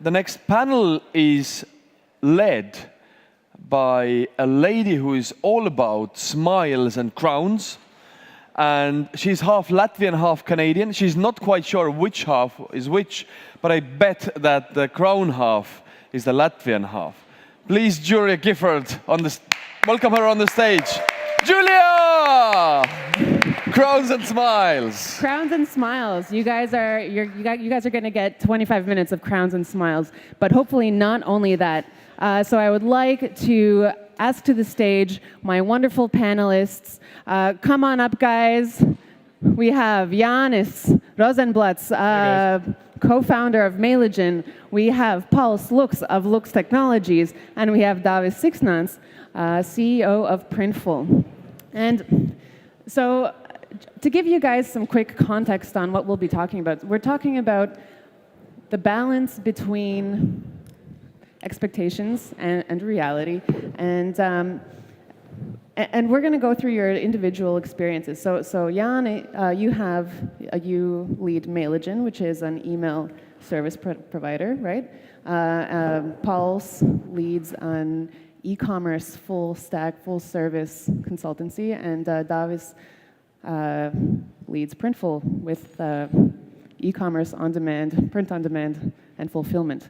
the next panel is led by a lady who is all about smiles and crowns. And she's half Latvian, half Canadian. She's not quite sure which half is which, but I bet that the crown half is the Latvian half. Please, Julia Gifford, welcome her on the stage. Julia! Crowns and smiles. Crowns and smiles. You guys are going to get 25 minutes of crowns and smiles, but hopefully not only that. So I would like to ask to the stage my wonderful panelists. Come on up, guys. We have Janis, Rozenblats, co-founder of Mailigen. We have Lukss of Lukss Technologies, and we have Siksnans, CEO of Printful. And so to give you guys some quick context on what we'll be talking about, we're talking about the balance between expectations and reality, and we're going to go through your individual experiences. So Jan, you lead Mailigen, which is an email service provider, right? Pauls leads an e-commerce full stack, full service consultancy, and Davis leads Printful with e-commerce on demand, print on demand, and fulfillment.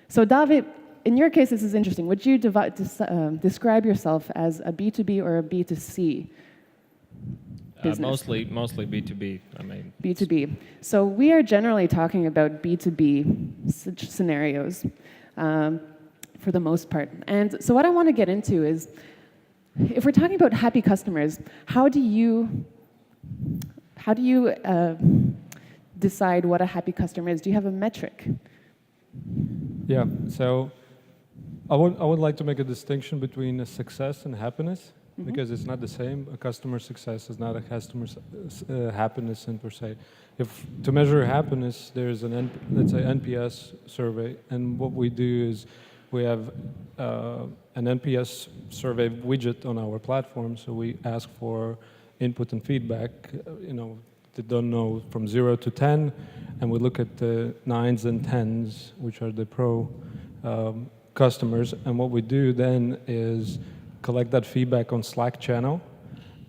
So David, in your case, this is interesting. Would you describe yourself as a B2B or a B2C business? Mostly B2B. B2B. So we are generally talking about B2B scenarios for the most part. And so what I want to get into is, if we're talking about happy customers, how do you decide what a happy customer is? Do you have a metric? Yeah, so I would like to make a distinction between success and happiness, because it's not the same. A customer success is not a customer's happiness in per se. If to measure happiness, there's let's say NPS survey, and what we do is we have an NPS survey widget on our platform, so we ask for input and feedback. They don't know from 0 to 10, and we look at the 9s and 10s, which are the pro customers, and what we do then is collect that feedback on Slack channel,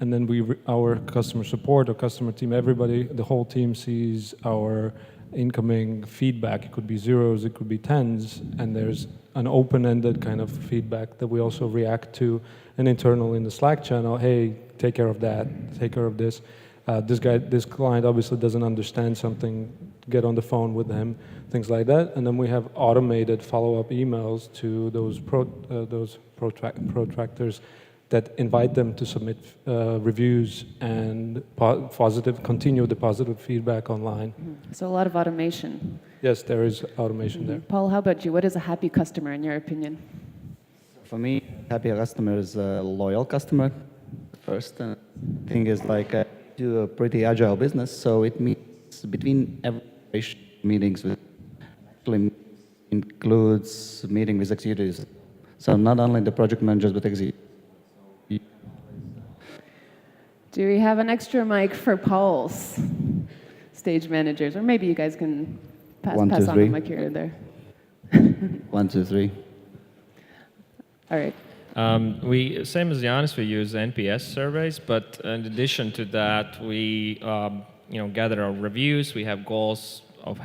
and then our customer support, our customer team, everybody, the whole team sees our incoming feedback. It could be 0s, it could be 10s, and there's an open-ended kind of feedback that we also react to, and internal in the Slack channel, hey, take care of that, take care of this. This client obviously doesn't understand something, get on the phone with them, things like that. And then we have automated follow-up emails to those protractors that invite them to submit reviews and continue the positive feedback online. So a lot of automation. Yes, there is automation there. Paul, how about you? What is a happy customer in your opinion? For me, happy customer is a loyal customer first. And the thing is do a pretty agile business, so it means between every meetings with actually includes meeting with executives. So not only the project managers, but executives. Do we have an extra mic for Paul's stage managers? Or maybe you guys can pass on the mic here or there. 1, 2, 3. All right. We, same as Janis, we use NPS surveys, but in addition to that, we gather our reviews. We have goals of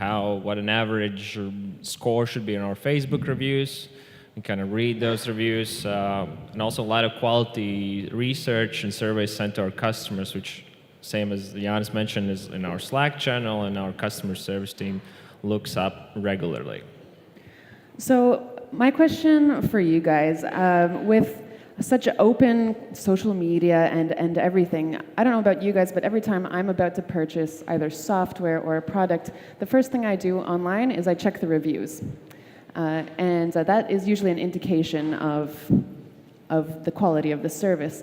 what an average score should be in our Facebook reviews. We kind of read those reviews, and also a lot of quality research and surveys sent to our customers, which, same as Janis mentioned, is in our Slack channel, and our customer service team looks up regularly. So my question for you guys, with such open social media and everything, I don't know about you guys, but every time I'm about to purchase either software or a product, the first thing I do online is I check the reviews. And that is usually an indication of the quality of the service.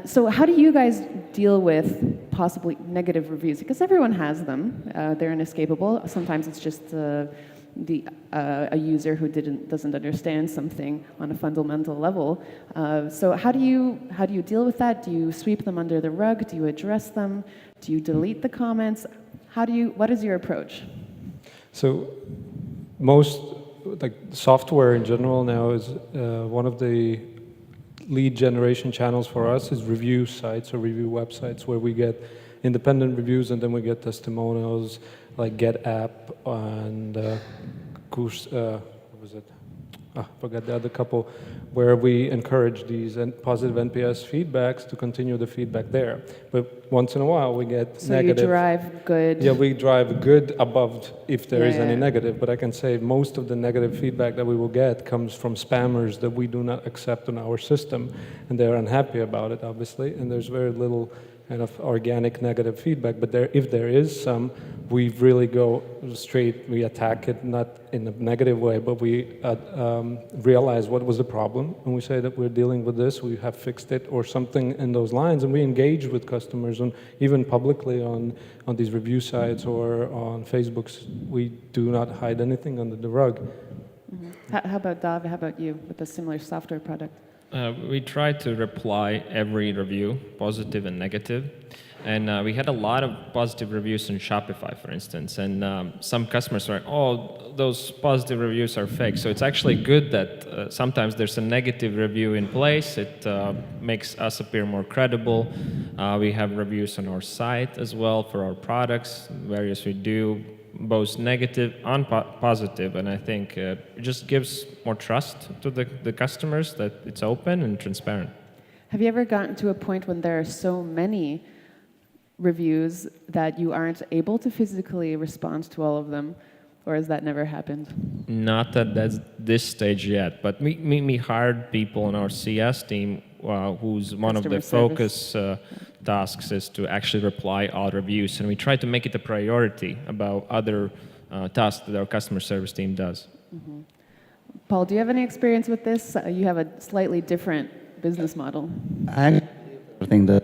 So how do you guys deal with possibly negative reviews? Because everyone has them. They're inescapable. Sometimes it's just a user who doesn't understand something on a fundamental level. So how do you deal with that? Do you sweep them under the rug? Do you address them? Do you delete the comments? What is your approach? So most like software in general now is one of the lead generation channels for us is review sites or review websites where we get independent reviews and then we get testimonials like GetApp and what was it? I forgot the other couple, where we encourage these positive NPS feedbacks to continue the feedback there. But once in a while we get So negative. you drive good. Yeah, we drive good above if there is any Yeah. negative. But I can say most of the negative feedback that we will get comes from spammers that we do not accept on our system, and they're unhappy about it, obviously. And there's very little kind of organic negative feedback. But if there is some, we really go straight. We attack it not in a negative way, but we realize what was the problem, and we say that we're dealing with this. We have fixed it, or something in those lines, and we engage with customers, and even publicly on these review sites or on Facebooks. We do not hide anything under the rug. Mm-hmm. How about Dav? How about you with a similar software product? We try to reply every review, positive and negative. And we had a lot of positive reviews in Shopify, for instance. And some customers are, oh, those positive reviews are fake. So it's actually good that sometimes there's a negative review in place. It makes us appear more credible. We have reviews on our site as well for our products, various we do, both negative and positive. And I think it just gives more trust to the customers that it's open and transparent. Have you ever gotten to a point when there are so many reviews that you aren't able to physically respond to all of them, or has that never happened? Not at this stage yet, but we hired people on our CS team whose one of the focus tasks is to actually reply all reviews, and we try to make it a priority about other tasks that our customer service team does. Mm-hmm. Paul, do you have any experience with this? You have a slightly different business model. I think that.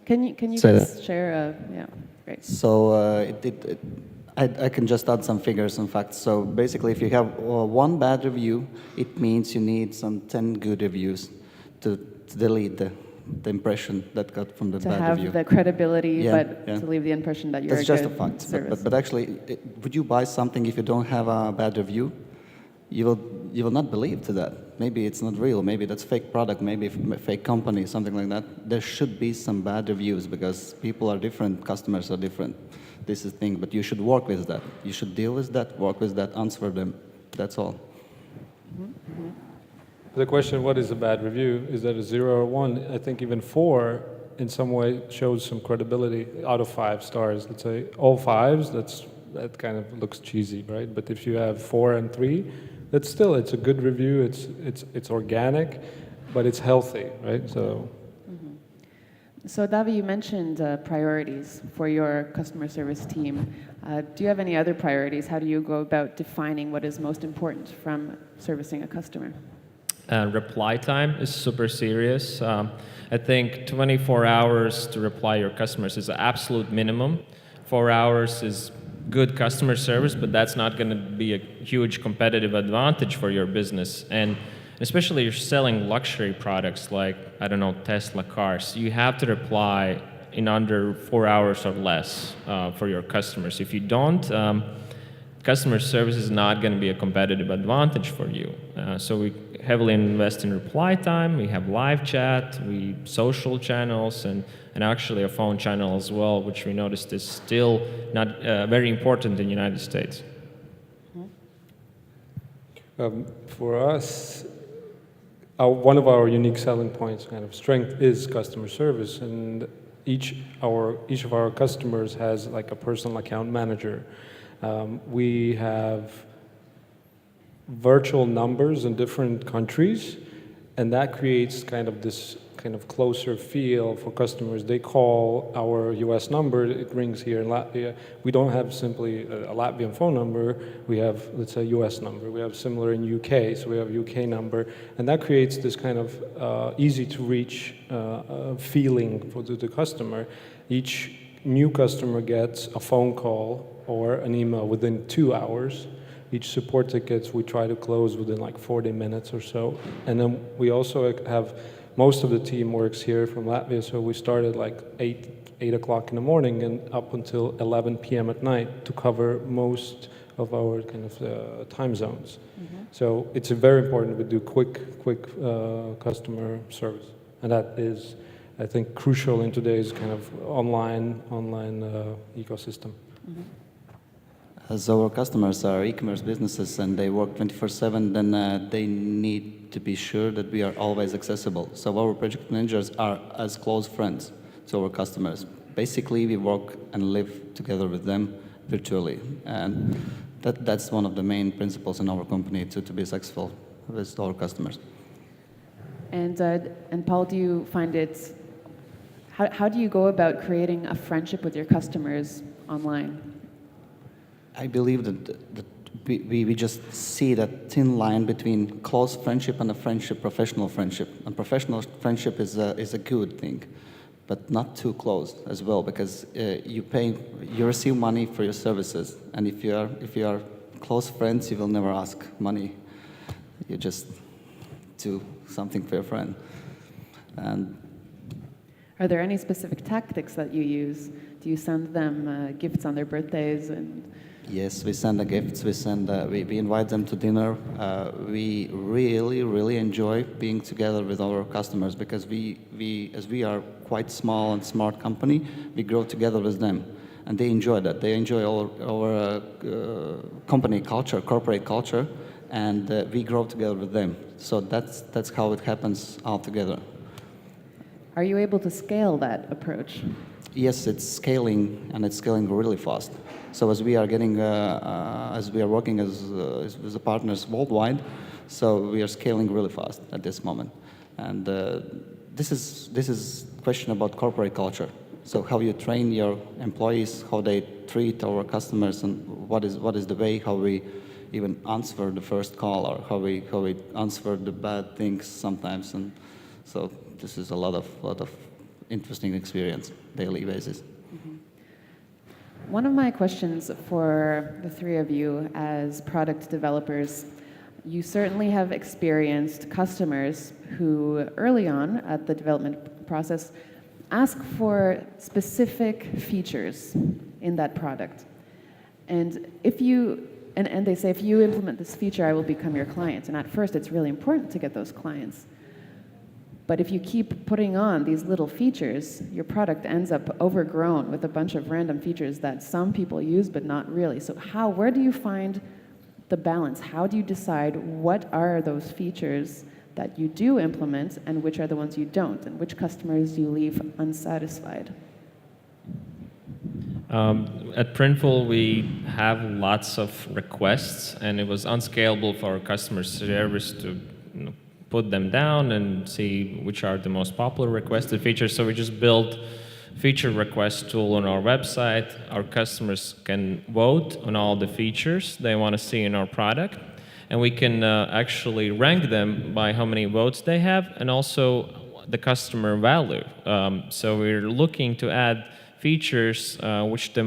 Can you Say just share? Yeah, great. So I can just add some figures and facts. So basically, if you have one bad review, it means you need some 10 good reviews to delete the impression that got from the bad review. To have the credibility, but to leave the impression that you're That's a just good a fact. service. But actually, would you buy something if you don't have a bad review? You will not believe to that. Maybe it's not real. Maybe that's fake product. Maybe fake company, something like that. There should be some bad reviews because people are different, customers are different. This is the thing. But you should work with that. You should deal with that, work with that, answer them. That's all. Mm-hmm. The question, what is a bad review? Is that a 0 or 1? I think even 4 in some way shows some credibility out of 5 stars. Let's say all 5s, that kind of looks cheesy, right? But if you have 4 and 3, it's a good review. It's organic, but it's healthy, right? So. Mm-hmm. So Davi, you mentioned priorities for your customer service team. Do you have any other priorities? How do you go about defining what is most important from servicing a customer? Reply time is super serious. I think 24 hours to reply your customers is the absolute minimum. 4 hours is good customer service, but that's not going to be a huge competitive advantage for your business. And especially if you're selling luxury products like, I don't know, Tesla cars, you have to reply in under 4 hours or less for your customers. If you don't, customer service is not going to be a competitive advantage for you. So we heavily invest in reply time. We have live chat, social channels, and actually a phone channel as well, which we noticed is still not very important in the United States. For us, one of our unique selling points, kind of strength, is customer service, and each of our customers has like a personal account manager. We have virtual numbers in different countries, and that creates kind of this kind of closer feel for customers. They call our US number, it rings here in Latvia. We don't have simply a Latvian phone number, we have, let's say, US number. We have similar in UK, so we have UK number, and that creates this kind of easy to reach feeling for the customer. Each new customer gets a phone call or an email within 2 hours. Each support tickets we try to close within like 40 minutes or so. And then we also have, most of the team works here from Latvia, so we started like 8 o'clock in the morning and up until 11 p.m. at night to cover most of our kind of time zones. So it's very important we do quick customer service, and that is, I think, crucial in today's kind of online ecosystem. As our customers are e-commerce businesses and they work 24/7, then they need to be sure that we are always accessible. So our project managers are as close friends to our customers. Basically, we work and live together with them virtually, and that's one of the main principles in our company to be successful with our customers. And Paul, do you find it? How do you go about creating a friendship with your customers online? I believe that we just see that thin line between close friendship and a friendship, professional friendship. And professional friendship is a good thing, but not too close as well, because you receive money for your services, and if you are close friends, you will never ask money. You just do something for your friend. And are there any specific tactics that you use? Do you send them gifts on their birthdays and? Yes, we send the gifts. We invite them to dinner. We really enjoy being together with our customers, because as we are quite small and smart company, we grow together with them, and they enjoy that. They enjoy our company culture, corporate culture, and we grow together with them. So that's how it happens all together. Are you able to scale that approach? Yes, it's scaling, and it's scaling really fast. So as we are working as the partners worldwide, so we are scaling really fast at this moment. And this is question about corporate culture. So how you train your employees, how they treat our customers, and what is the way how we even answer the first call, or how we answer the bad things sometimes. And so this is a lot of interesting experience daily basis. One of my questions for the three of you as product developers, you certainly have experienced customers who early on at the development process ask for specific features in that product. And and they say, if you implement this feature, I will become your client. And at first it's really important to get those clients. But if you keep putting on these little features, your product ends up overgrown with a bunch of random features that some people use, but not really. So where do you find the balance? How do you decide what are those features that you do implement and which are the ones you don't, and which customers you leave unsatisfied? At Printful, we have lots of requests, and it was unscalable for our customer service to put them down and see which are the most popular requested features. So we just built feature request tool on our website. Our customers can vote on all the features they want to see in our product, and we can actually rank them by how many votes they have, and also the customer value. So we're looking to add features which the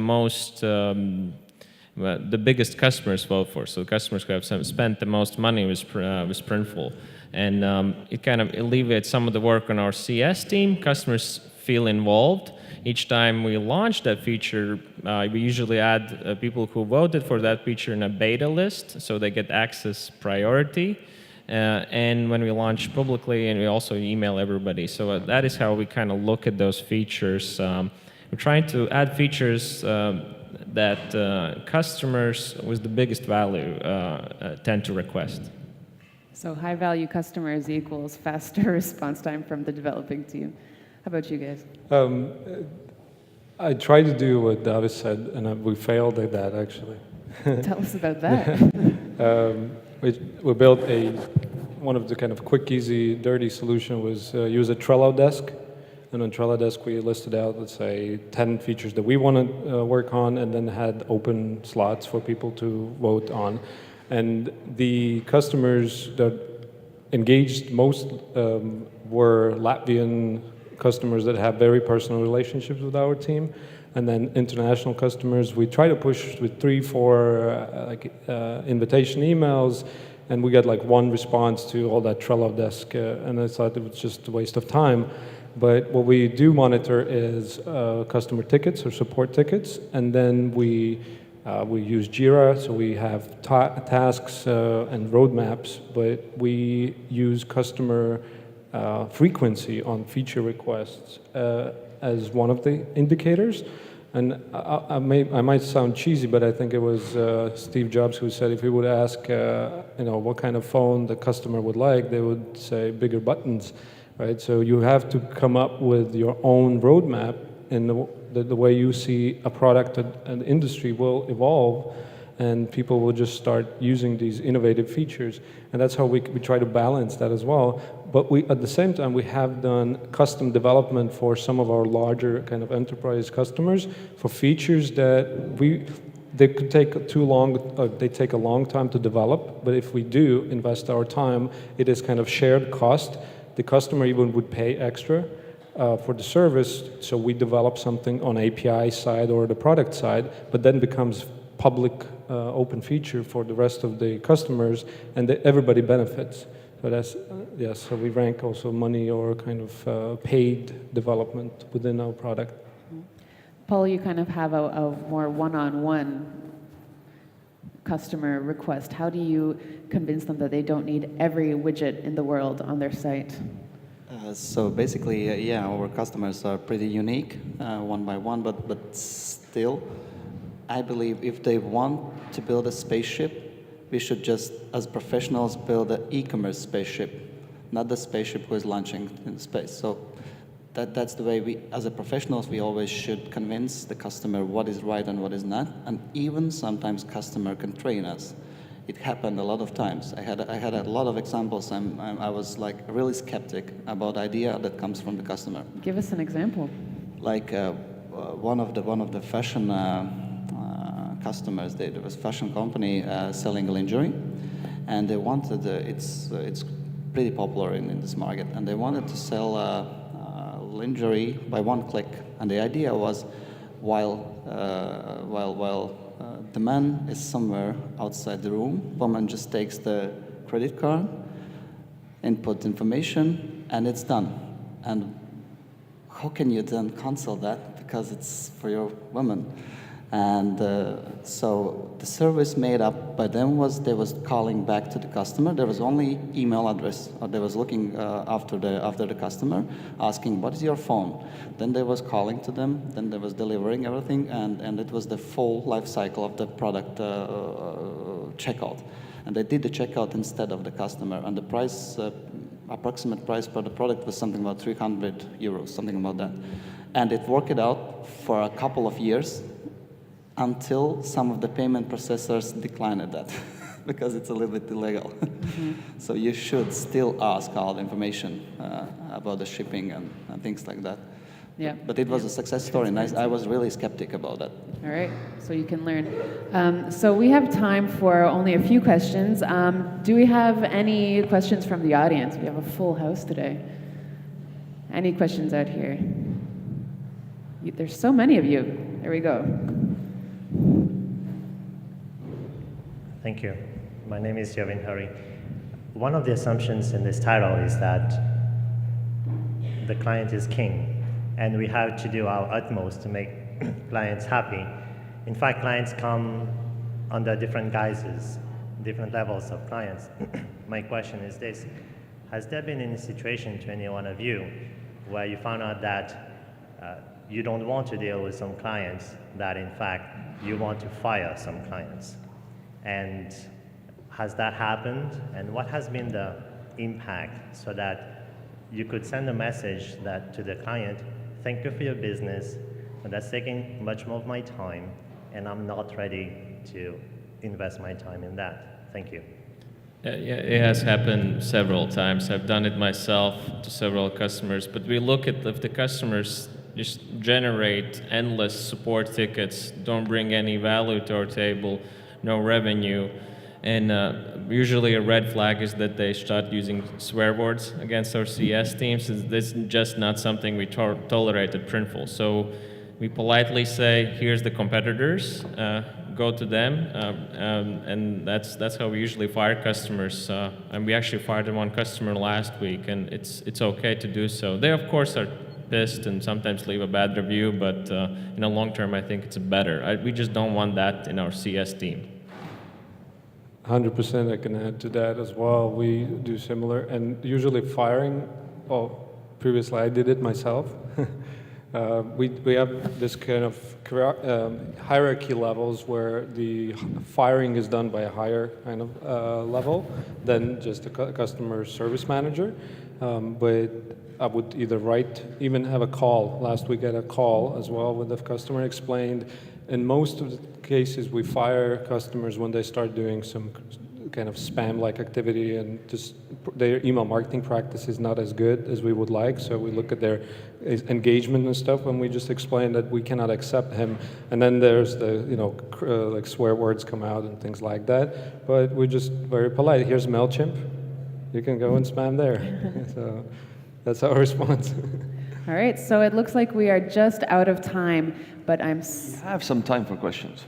biggest customers vote for. So customers who have spent the most money with Printful. And it kind of alleviates some of the work on our CS team. Customers feel involved. Each time we launch that feature, we usually add people who voted for that feature in a beta list, so they get access priority. And when we launch publicly, and we also email everybody. So that is how we kind of look at those features. We're trying to add features that customers with the biggest value tend to request. So high-value customers equals faster response time from the developing team. How about you guys? I tried to do what Davis said, and we failed at that, actually. Tell us about that. We built one of the kind of quick, easy, dirty solution was use a Trello desk. And on Trello desk, we listed out, let's say, 10 features that we want to work on, and then had open slots for people to vote on. And the customers that engaged most were Latvian customers that have very personal relationships with our team. And then international customers, we try to push with 3-4 invitation emails, and we got like one response to all that Trello desk, and I thought it was just a waste of time. But what we do monitor is customer tickets or support tickets, and then we We use Jira, so we have tasks and roadmaps, but we use customer frequency on feature requests as one of the indicators. And I might sound cheesy, but I think it was Steve Jobs who said if he would ask, what kind of phone the customer would like, they would say bigger buttons, right? So you have to come up with your own roadmap in the way you see a product and industry will evolve, and people will just start using these innovative features. And that's how we try to balance that as well. But at the same time, we have done custom development for some of our larger kind of enterprise customers for features that they could take too long, they take a long time to develop, but if we do invest our time, it is kind of shared cost. The customer even would pay extra for the service, so we develop something on API side or the product side, but then becomes public open feature for the rest of the customers, and everybody benefits. So that's, yes, so we rank also money or kind of paid development within our product. Paul, you kind of have a more one-on-one customer request. How do you convince them that they don't need every widget in the world on their site? So basically, yeah, our customers are pretty unique, one by one, but still, I believe if they want to build a spaceship, we should just, as professionals, build an e-commerce spaceship, not the spaceship who is launching in space. So that's the way we, as a professionals, we always should convince the customer what is right and what is not, and even sometimes customer can train us. It happened a lot of times. I had a lot of examples. I was like really skeptic about idea that comes from the customer. Give us an example. Like one of the fashion customers, there was a fashion company selling lingerie, and they wanted, it's pretty popular in this market, and they wanted to sell lingerie by one click. And the idea was, while the man is somewhere outside the room, woman just takes the credit card, input information, and it's done. And how can you then cancel that? Because it's for your woman. And so the service made up by them was they was calling back to the customer. There was only email address, or they was looking after the customer, asking what is your phone. Then they was calling to them. Then they was delivering everything, and it was the full life cycle of the product checkout. And they did the checkout instead of the customer. And the price, approximate price per the product was something about 300 euros, something about that. And it worked out for a couple of years, until some of the payment processors declined that because it's a little bit illegal. Mm-hmm. So you should still ask all the information about the shipping and things like that. Yeah. But it was a success story, and I was really skeptic about that. All right, so you can learn. So we have time for only a few questions. Do we have any questions from the audience? We have a full house today. Any questions out here? There's so many of you. There we go. Thank you. My name is Javin Hari. One of the assumptions in this title is that the client is king, and we have to do our utmost to make clients happy. In fact, clients come under different guises, different levels of clients. My question is this: has there been any situation to any one of you where you found out that you don't want to deal with some clients, that in fact you want to fire some clients? And has that happened? And what has been the impact so that you could send a message that to the client, thank you for your business, but that's taking much more of my time, and I'm not ready to invest my time in that. Thank you. Yeah, it has happened several times. I've done it myself to several customers, but we look at if the customers just generate endless support tickets, don't bring any value to our table, no revenue, and usually a red flag is that they start using swear words against our CS teams. This is just not something we tolerate at Printful. So we politely say, here's the competitors, go to them, and that's how we usually fire customers. And we actually fired one customer last week, and it's okay to do so. They of course are pissed and sometimes leave a bad review, but in the long term, I think it's better. We just don't want that in our CS team. 100% I can add to that as well. We do similar, and usually firing, previously I did it myself. We have this kind of hierarchy levels where the firing is done by a higher kind of level than just a customer service manager. But I would either write, even have a call. Last week I had a call as well with the customer, explained. In most of the cases, we fire customers when they start doing some kind of spam-like activity and just their email marketing practice is not as good as we would like. So we look at their engagement and stuff, and we just explain that we cannot accept him. And then there's the, like swear words come out and things like that. But we're just very polite. Here's MailChimp. You can go and spam there. So that's our response. All right, so it looks like we are just out of time, but We have some time for questions.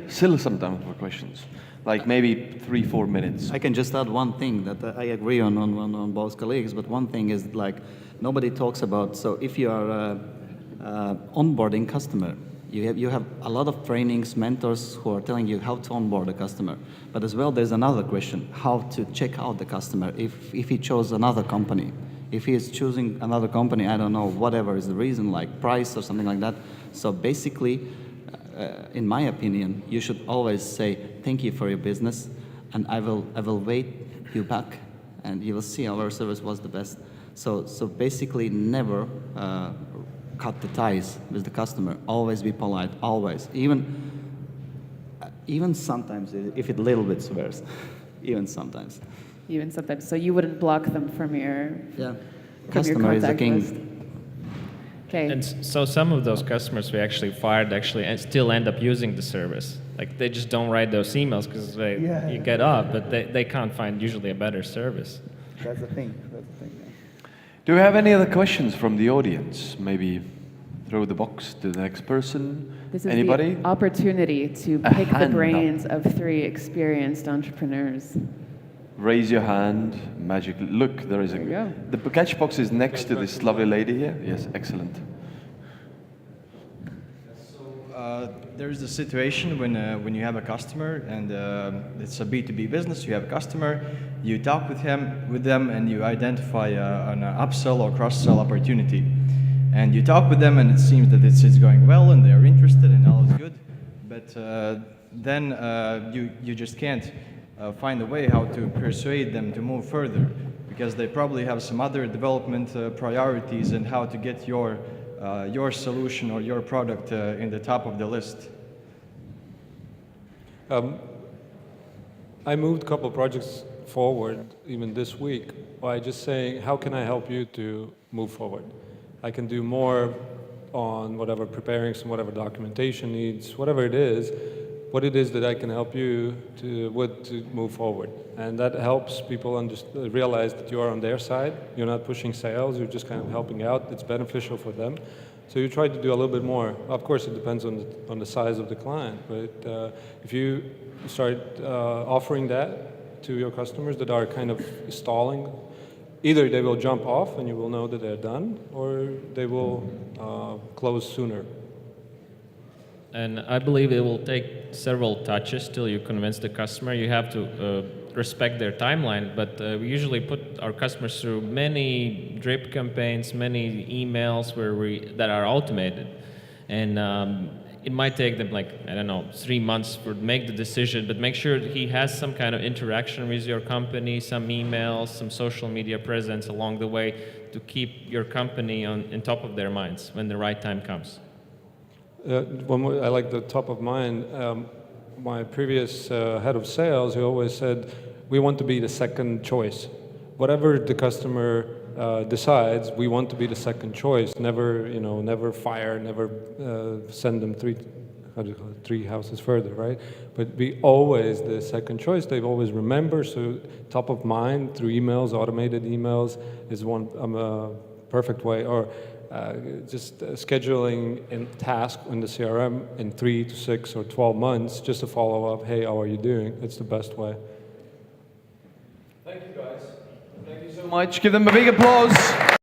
Still some time for questions. Like maybe 3-4 minutes. I can just add one thing that I agree on both colleagues, but one thing is like nobody talks about, so if you are onboarding customer, you have a lot of trainings, mentors who are telling you how to onboard a customer. But as well, there's another question, how to check out the customer if he chose another company. If he is choosing another company, I don't know, whatever is the reason, like price or something like that. So basically, in my opinion, you should always say, thank you for your business, and I will wait you back, and you will see our service was the best. So basically, never cut the ties with the customer. Always be polite, always. Even sometimes, if it a little bit swears, even sometimes. even sometimes. So you wouldn't block them from your Customer is the contact king. list. Okay. And so some of those customers we actually fired and still end up using the service. Like they just don't write those emails because you get off, but they can't find usually a better service. That's the thing. That's the thing. Do we have any other questions from the audience? Maybe throw the box to the next person. This is Anybody? the opportunity to A pick the hand up. brains of 3 experienced entrepreneurs. Raise your hand magically. Look, there is There you go. The catch box is next to this lovely lady here. Yes, excellent. There's a situation when you have a customer and it's a B2B business. You have a customer, you talk with them, and you identify an upsell or cross-sell opportunity. And you talk with them, and it seems that it's going well, and they are interested, and all is good. But then you just can't find a way how to persuade them to move further, because they probably have some other development priorities and how to get your solution or your product in the top of the list. I moved a couple of projects forward even this week by just saying, how can I help you to move forward? I can do more on preparing some documentation needs, whatever it is, what it is that I can help you to move forward. And that helps people realize that you are on their side. You're not pushing sales, you're just kind of helping out. It's beneficial for them. So you try to do a little bit more. Of course, it depends on the size of the client, but if you start offering that to your customers that are kind of stalling, either they will jump off and you will know that they're done, or they will close sooner. And I believe it will take several touches till you convince the customer. You have to respect their timeline, but we usually put our customers through many drip campaigns, many emails that are automated. And it might take them 3 months to make the decision, but make sure that he has some kind of interaction with your company, some emails, some social media presence along the way to keep your company on top of their minds when the right time comes. I like the top of mind. My previous head of sales, he always said, we want to be the second choice. Whatever the customer decides, we want to be the second choice. Never fire, never send them three houses further, right? But be always the second choice. They always remember, so top of mind through emails, automated emails is one perfect way. Or just scheduling a task in the CRM in 3 to 6 or 12 months just to follow up, hey, how are you doing? It's the best way. Thank you, guys. Thank you so much. Give them a big applause.